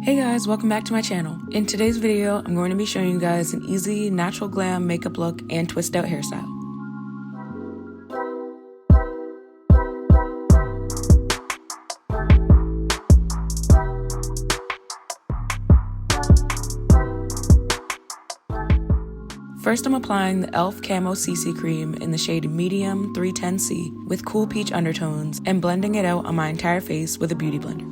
Hey guys, welcome back to my channel. In today's video, I'm going to be showing you guys an easy, natural glam makeup look and twist out hairstyle. First, I'm applying the e.l.f. Camo CC Cream in the shade Medium 310C with cool peach undertones and blending it out on my entire face with a beauty blender.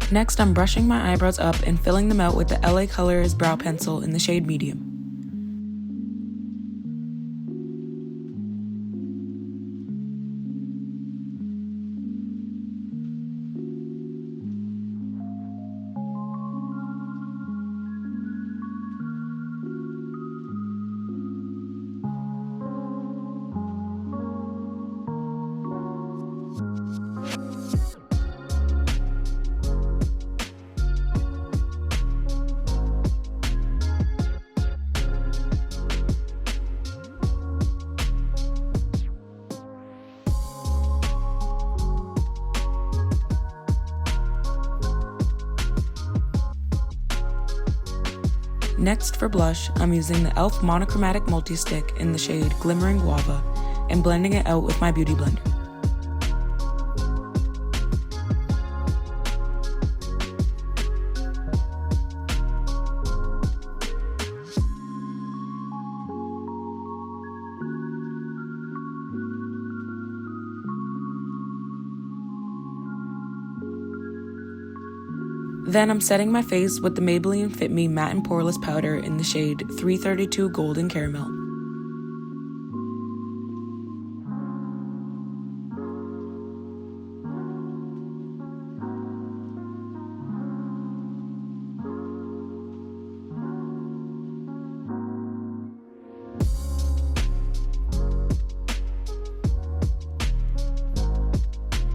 Next, I'm brushing my eyebrows up and filling them out with the LA Colors brow pencil in the shade Medium. Next, for blush, I'm using the e.l.f. Monochromatic Multi-Stick in the shade Glimmering Guava and blending it out with my beauty blender. Then I'm setting my face with the Maybelline Fit Me Matte and Poreless Powder in the shade 332 Golden Caramel.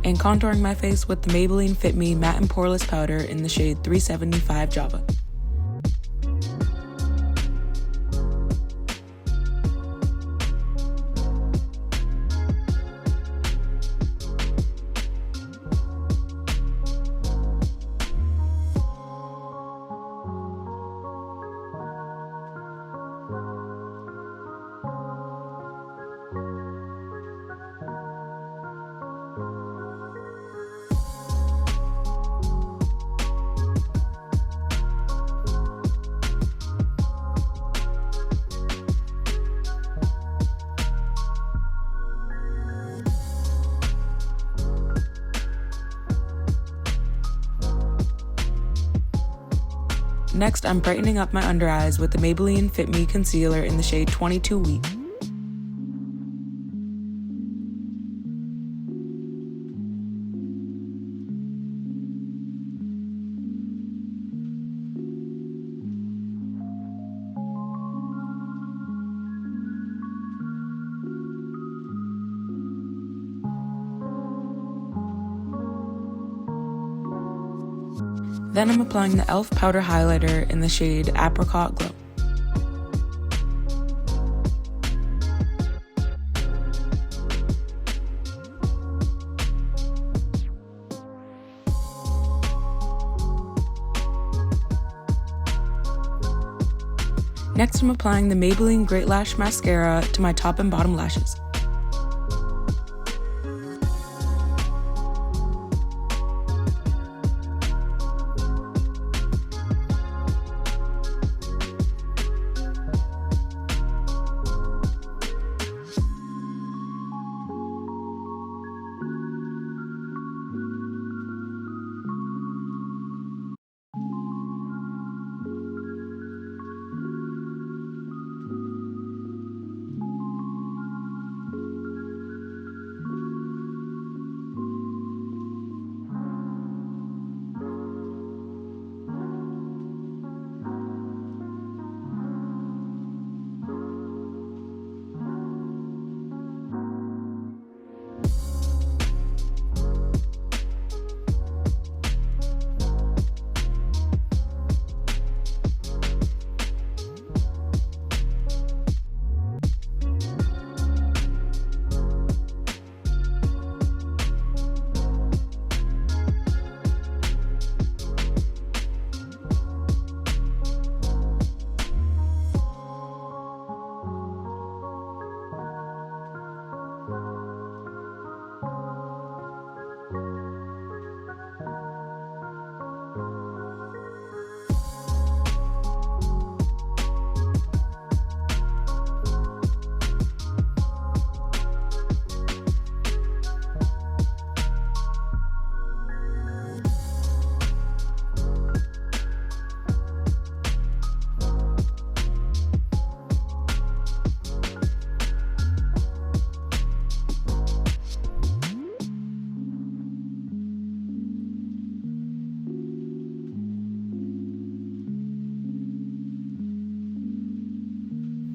And contouring my face with the Maybelline Fit Me Matte and Poreless Powder in the shade 375 Java. Next, I'm brightening up my under eyes with the Maybelline Fit Me Concealer in the shade 22 Wheat. Then I'm applying the e.l.f. Powder Highlighter in the shade Apricot Glow. Next, I'm applying the Maybelline Great Lash Mascara to my top and bottom lashes.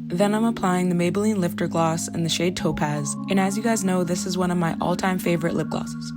Then I'm applying the Maybelline Lifter Gloss in the shade Topaz, and as you guys know, this is one of my all-time favorite lip glosses.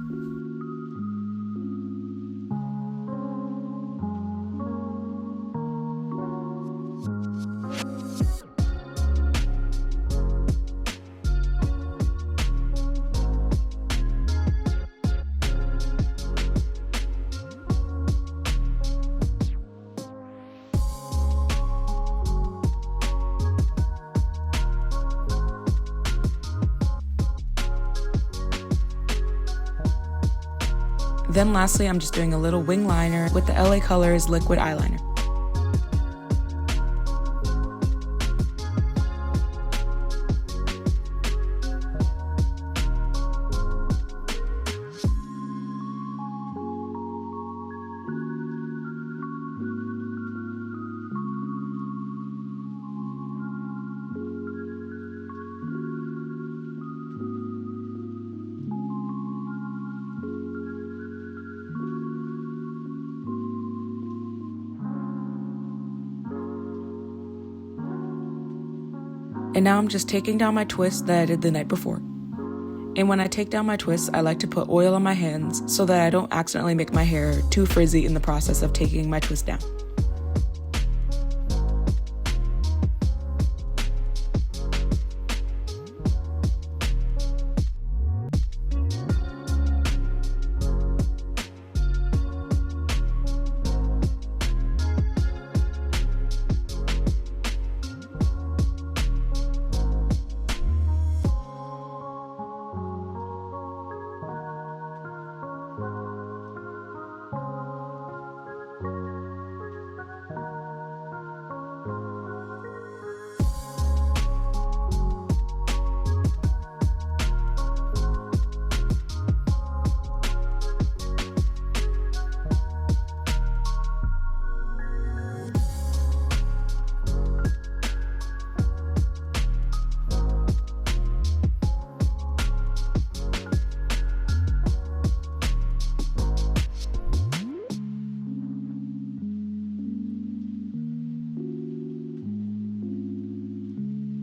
Then lastly, I'm just doing a little wing liner with the LA Colors liquid eyeliner. And now I'm just taking down my twist that I did the night before. And when I take down my twists, I like to put oil on my hands so that I don't accidentally make my hair too frizzy in the process of taking my twist down.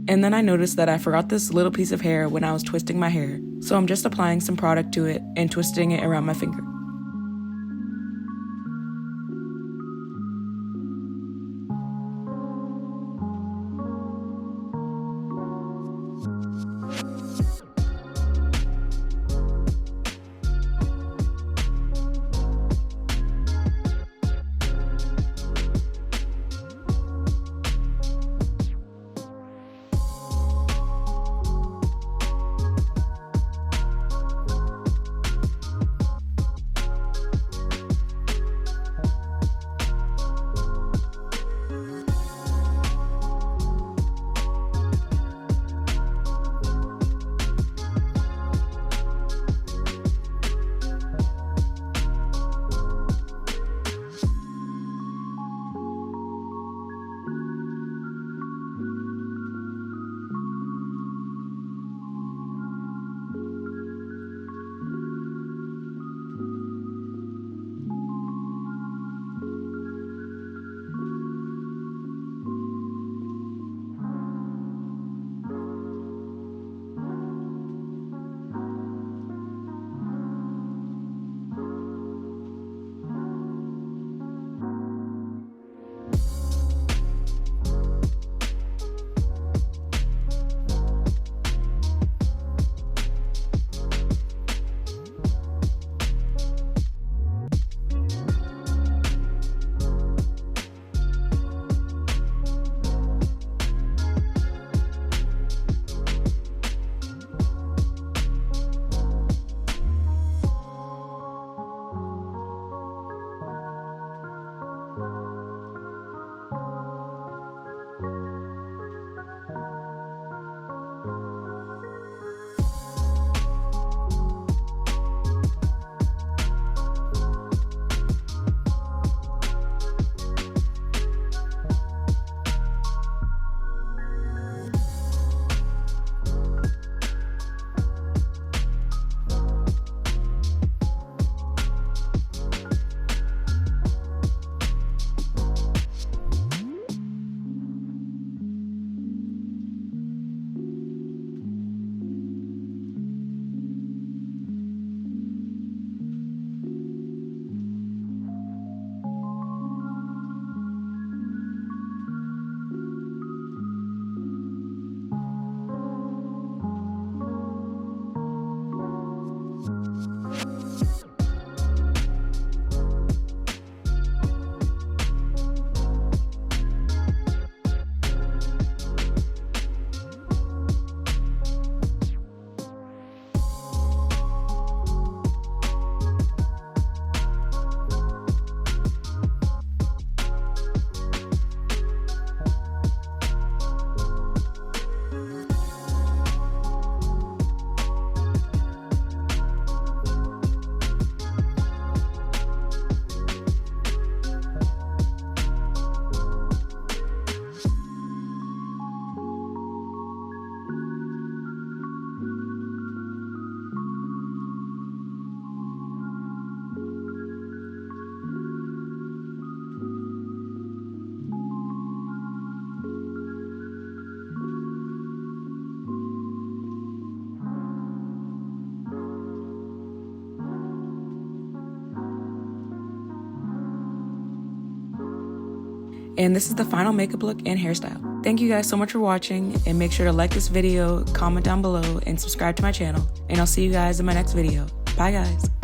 And then I noticed that I forgot this little piece of hair when I was twisting my hair, so I'm just applying some product to it and twisting it around my finger. And this is the final makeup look and hairstyle. Thank you guys so much for watching, and make sure to like this video, comment down below, and subscribe to my channel. And I'll see you guys in my next video. Bye guys.